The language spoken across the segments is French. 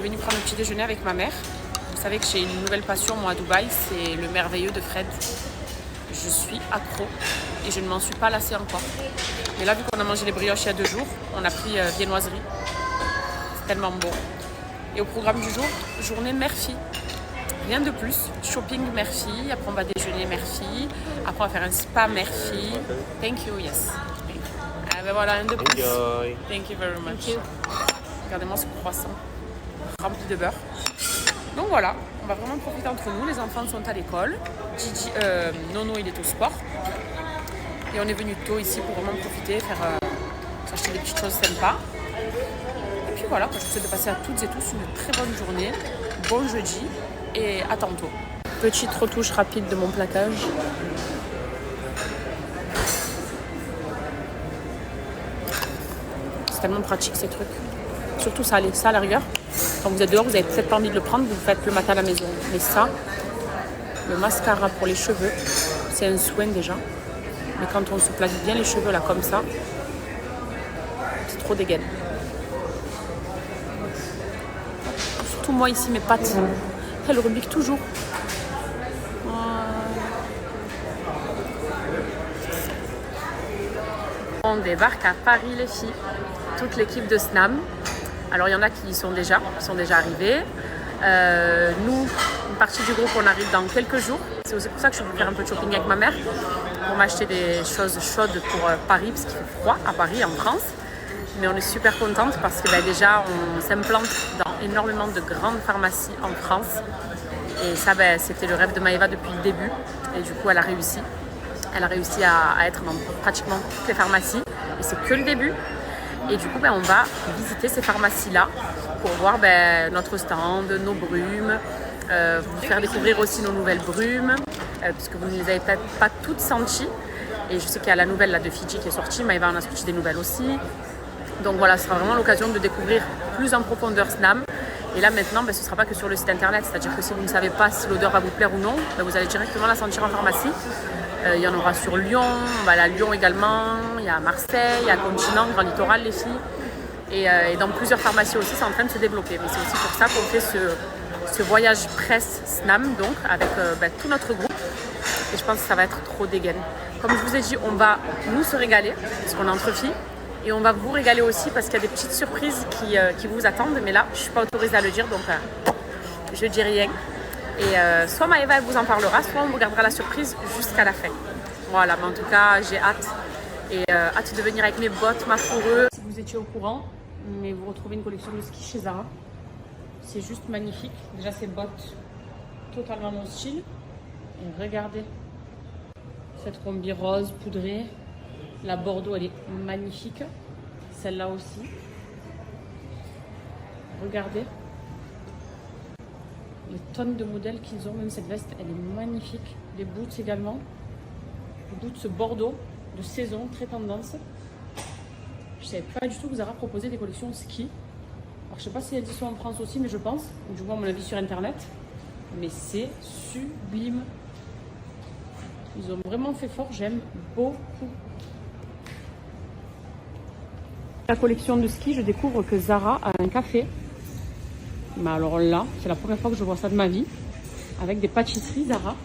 venue prendre le petit déjeuner avec ma mère. Vous savez que j'ai une nouvelle passion, moi, à Dubaï, c'est le merveilleux de Fred. Je suis accro et je ne m'en suis pas lassée encore. Mais là, vu qu'on a mangé les brioches il y a 2 jours, on a pris viennoiserie. C'est tellement bon. Et au programme du jour, journée mère-fille. Rien de plus. Shopping mère-fille. Après, on va déjeuner mère-fille. Après, on va faire un spa mère-fille. Thank you, yes. Ah ben voilà, un de plus. Enjoy. Thank you very much. Regardez-moi ce croissant rempli de beurre. Donc voilà, on va vraiment profiter entre nous. Les enfants sont à l'école. Nono, il est au sport. Et on est venu tôt ici pour vraiment profiter, s'acheter des petites choses sympas. Et puis voilà, je vous souhaite de passer à toutes et tous une très bonne journée. Bon jeudi et à tantôt. Petite retouche rapide de mon plaquage. C'est tellement pratique ces trucs. Surtout ça, à la rigueur. Quand vous êtes dehors, vous n'avez peut-être pas envie de le prendre, vous le faites le matin à la maison. Mais ça, le mascara pour les cheveux, c'est un soin déjà. Mais quand on se place bien les cheveux là comme ça, c'est trop dégaine. Surtout moi ici, mes pattes, elles rebiquent toujours. On débarque à Paris les filles, toute l'équipe de Snam. Alors il y en a qui sont déjà arrivés. Nous, une partie du groupe, on arrive dans quelques jours. C'est aussi pour ça que je vais faire un peu de shopping avec ma mère pour m'acheter des choses chaudes pour Paris parce qu'il fait froid à Paris, en France. Mais on est super contente parce que déjà on s'implante dans énormément de grandes pharmacies en France. Et ça, c'était le rêve de Maëva depuis le début. Et du coup, elle a réussi. Elle a réussi à être dans pratiquement toutes les pharmacies. Et c'est que le début. Et du coup, on va visiter ces pharmacies-là pour voir notre stand, nos brumes, vous faire découvrir aussi nos nouvelles brumes, puisque vous ne les avez peut-être pas toutes senties. Et je sais qu'il y a la nouvelle là, de Fiji qui est sortie, Maëva en a sorti des nouvelles aussi. Donc voilà, ce sera vraiment l'occasion de découvrir plus en profondeur Snam. Et là maintenant, ce ne sera pas que sur le site internet, c'est-à-dire que si vous ne savez pas si l'odeur va vous plaire ou non, vous allez directement la sentir en pharmacie. Il y en aura sur Lyon, on va aller à Lyon également, il y a Marseille, il y a Continent, Grand Littoral les filles. Et dans plusieurs pharmacies aussi, c'est en train de se développer. Mais c'est aussi pour ça qu'on fait ce voyage presse Snam, donc avec tout notre groupe. Et je pense que ça va être trop dégaine. Comme je vous ai dit, on va nous se régaler, parce qu'on est entre filles. Et on va vous régaler aussi parce qu'il y a des petites surprises qui vous attendent. Mais là, je ne suis pas autorisée à le dire, donc je ne dis rien. Et soit Maëva elle vous en parlera, soit on vous gardera la surprise jusqu'à la fin. Voilà, mais en tout cas, j'ai hâte. Et hâte de venir avec mes bottes, ma fourrure. Si vous étiez au courant, mais vous retrouvez une collection de ski chez Zara. C'est juste magnifique. Déjà, ces bottes, totalement mon style. Et regardez cette combi rose poudrée. La Bordeaux, elle est magnifique. Celle-là aussi. Regardez. Les tonnes de modèles qu'ils ont. Même cette veste, elle est magnifique. Les boots également. Les boots Bordeaux de saison, très tendance. Je ne savais pas du tout que Zara proposait des collections ski. Alors, je ne sais pas si elles y sont en France aussi, mais je pense. Du moins, à mon avis, sur Internet. Mais c'est sublime. Ils ont vraiment fait fort. J'aime beaucoup. La collection de ski, je découvre que Zara a un café. Mais alors là, c'est la première fois que je vois ça de ma vie. Avec des pâtisseries Zara.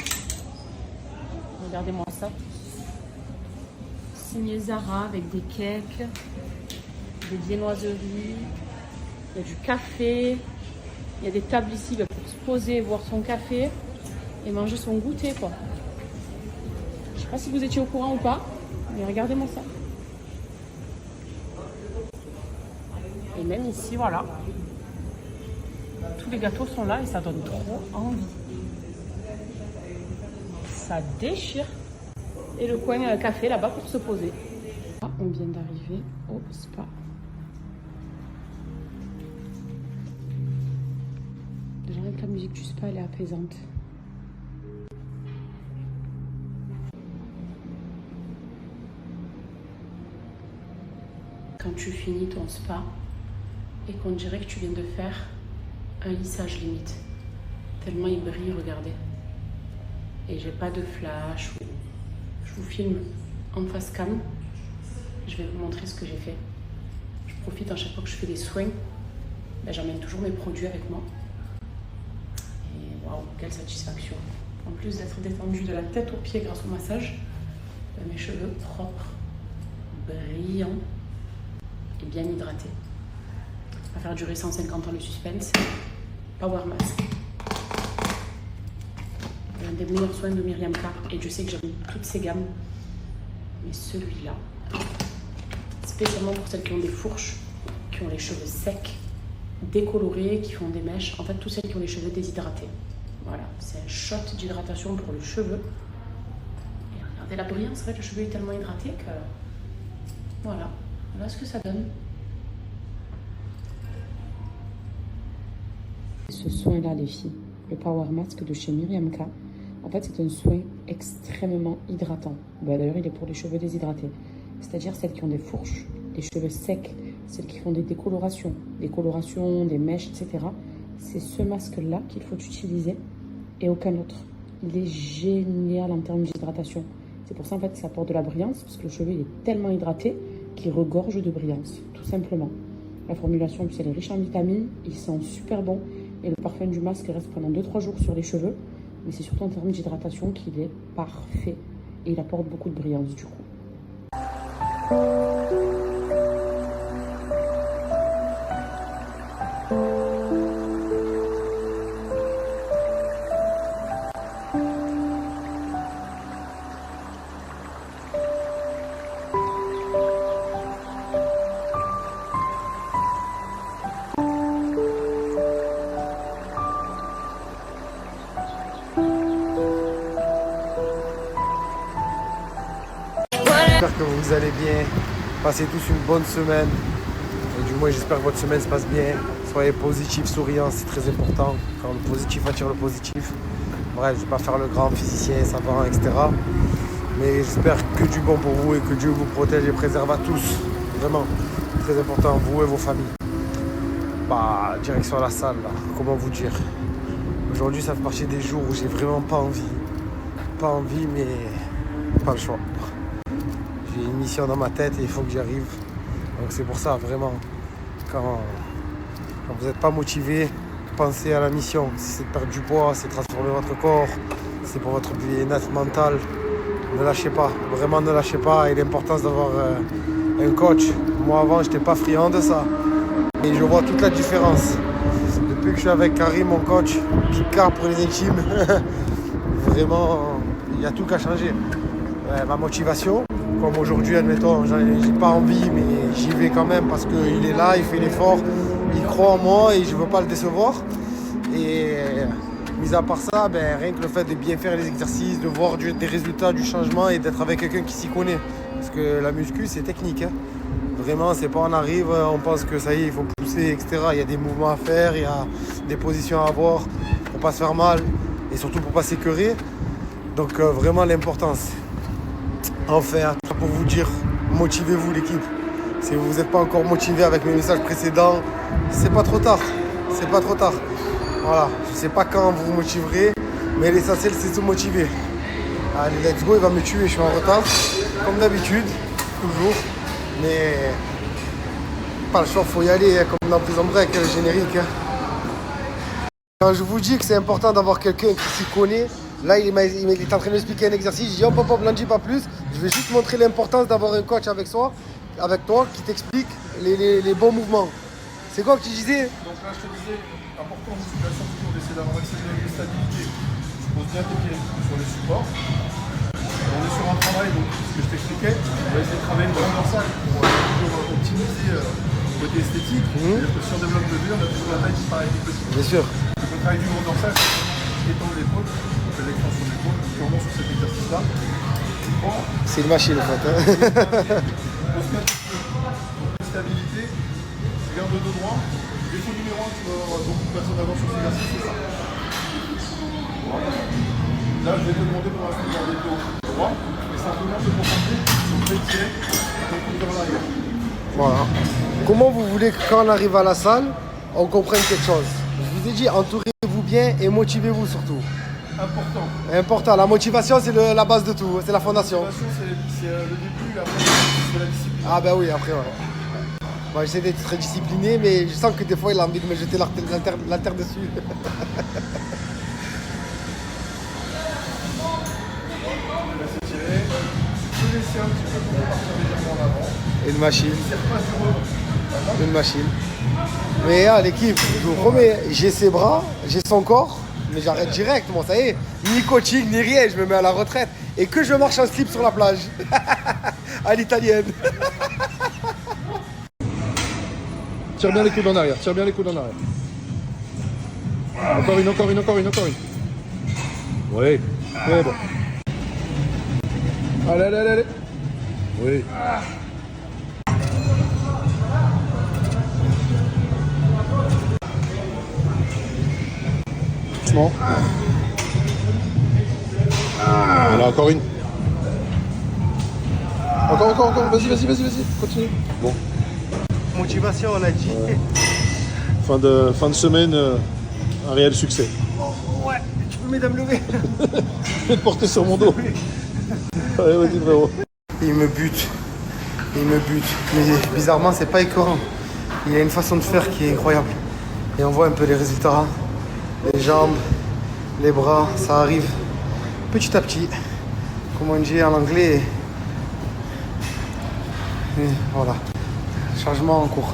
Regardez-moi ça. Signé Zara avec des cakes, des viennoiseries. Il y a du café. Il y a des tables ici pour se poser, boire son café et manger son goûter, quoi. Je ne sais pas si vous étiez au courant ou pas, mais regardez-moi ça. Et même ici, voilà. Tous les gâteaux sont là et ça donne trop envie. Ça déchire. Et le coin café là-bas pour se poser. On vient d'arriver au spa. Déjà avec la musique du spa, elle est apaisante. Quand tu finis ton spa et qu'on dirait que tu viens de faire un lissage limite. Tellement il brille, regardez. Et j'ai pas de flash. Je vous filme en face cam. Je vais vous montrer ce que j'ai fait. Je profite à chaque fois que je fais des soins ben, j'emmène toujours mes produits avec moi. Et waouh, quelle satisfaction. En plus d'être détendue de la tête aux pieds grâce au massage, ben, mes cheveux propres, brillants et bien hydratés. À faire durer 150 ans le suspense. Power Mask. L'un des meilleurs soins de Myriam K. Et je sais que j'aime toutes ces gammes. Mais celui-là, spécialement pour celles qui ont des fourches, qui ont les cheveux secs, décolorés, qui font des mèches. En fait, toutes celles qui ont les cheveux déshydratés. Voilà, c'est un shot d'hydratation pour le cheveu. Et regardez la brillance, en fait, le cheveu est tellement hydraté que... Voilà, voilà ce que ça donne. Ce soin-là, les filles, le Power Mask de chez Myriam K, en fait, c'est un soin extrêmement hydratant. Bah, d'ailleurs, il est pour les cheveux déshydratés. C'est-à-dire celles qui ont des fourches, des cheveux secs, celles qui font des décolorations, des mèches, etc. C'est ce masque-là qu'il faut utiliser et aucun autre. Il est génial en termes d'hydratation. C'est pour ça, en fait, que ça apporte de la brillance, parce que le cheveu il est tellement hydraté qu'il regorge de brillance, tout simplement. La formulation, elle est riche en vitamines, il sent super bon. Et le parfum du masque reste pendant 2-3 jours sur les cheveux. Mais c'est surtout en termes d'hydratation qu'il est parfait. Et il apporte beaucoup de brillance du coup. J'espère que vous allez bien, passez tous une bonne semaine, et du moins j'espère que votre semaine se passe bien, soyez positifs, souriants, c'est très important, quand le positif attire le positif. Bref, je ne vais pas faire le grand physicien, savant, etc. Mais j'espère que du bon pour vous et que Dieu vous protège et préserve à tous, vraiment, très important, vous et vos familles. Bah, direction la salle, là. Comment vous dire. Aujourd'hui ça fait partie des jours où j'ai vraiment pas envie mais pas le choix. J'ai une mission dans ma tête et il faut que j'y arrive. Donc c'est pour ça, vraiment, quand vous n'êtes pas motivé, pensez à la mission. Si c'est de perdre du poids, c'est de transformer votre corps, c'est pour votre bien-être mental. Ne lâchez pas, vraiment ne lâchez pas. Et l'importance d'avoir un coach. Moi avant, je n'étais pas friand de ça. Et je vois toute la différence. Depuis que je suis avec Karim, mon coach, Picard pour les intimes, vraiment, il y a tout qu'à changer. Ma motivation. Comme aujourd'hui, admettons, j'ai pas envie, mais j'y vais quand même parce qu'il est là, il fait l'effort, il croit en moi et je veux pas le décevoir. Et mis à part ça, rien que le fait de bien faire les exercices, de voir des résultats, du changement et d'être avec quelqu'un qui s'y connaît. Parce que la muscu, c'est technique. Hein. Vraiment, c'est pas on arrive, on pense que ça y est, il faut pousser, etc. Il y a des mouvements à faire, il y a des positions à avoir pour pas se faire mal et surtout pour pas s'écœurer. Donc vraiment l'importance. Enfin, pour vous dire, motivez-vous l'équipe. Si vous n'êtes pas encore motivé avec mes messages précédents, c'est pas trop tard. C'est pas trop tard. Voilà, je sais pas quand vous vous motiverez, mais l'essentiel c'est de se motiver. Allez, let's go, il va me tuer, je suis en retard, comme d'habitude, toujours. Mais pas le choix, faut y aller, comme dans Prison Break, le générique. Quand je vous dis que c'est important d'avoir quelqu'un qui s'y connaît, là il est en train d'expliquer un exercice, je dis hop hop hop, n'en dis pas plus, je vais juste montrer l'importance d'avoir un coach avec toi qui t'explique les bons mouvements. C'est quoi que tu disais? Donc là je te disais, important en musculation toujours d'essayer d'avoir un maximum de stabilité. Tu poses bien tes pieds sur les supports. On est sur un travail, donc ce que je t'expliquais, on va essayer de travailler une grande dorsale pour toujours optimiser le côté esthétique. C'est-à-dire que si on développe le deux, on a toujours la taille qui paraît plus petite. Bien sûr. Donc le travail du grand dorsal, c'est étendre l'épaule, on fait l'extension de l'épaule, purement sur cet exercice-là. C'est une machine en fait. On se met de stabilité, tu gardes le dos droit. Défaut numéro 1, tu vas avoir beaucoup de personnes avant sur cet exercice, c'est ça. Voilà. Là, je vais te demander pour l'instant de garder le dos droit et simplement te concentrer sur le tirer et le vers l'arrière. Voilà. Comment vous voulez que quand on arrive à la salle, on comprenne quelque chose? Je vous ai dit, entourez-vous bien et motivez-vous surtout. Important. La motivation, c'est la base de tout, c'est la fondation. La motivation, c'est le début, après, c'est la discipline. Ah ben oui, après, ouais. Bon, j'essaie d'être très discipliné, mais je sens que des fois il a envie de me jeter la terre dessus. Laissez tirer. Je peux laisser un petit peu pour repartir légèrement en avant. Une machine. Tire pas sur eux. Une machine. Mais l'équipe, je vous promets, j'ai ses bras, j'ai son corps, mais j'arrête direct, moi, ça y est. Ni coaching, ni rien, je me mets à la retraite. Et que je marche en slip sur la plage. À l'italienne. Tire bien les coudes en arrière, tire bien les coudes en arrière. Encore une. Oui, c'est bon. Allez. Oui. Doucement. Voilà, encore une. Encore. Vas-y. Continue. Bon. Motivation, on a dit. Fin de semaine, un réel succès. Ouais, tu peux m'aider à me lever. Je vais te porter sur mon dos. Allez, vas-y, frérot. Il me bute. Mais bizarrement, c'est pas écœurant. Il a une façon de faire qui est incroyable. Et on voit un peu les résultats. Les jambes, les bras, ça arrive petit à petit. Comme on dit en anglais. Et voilà. Changement en cours.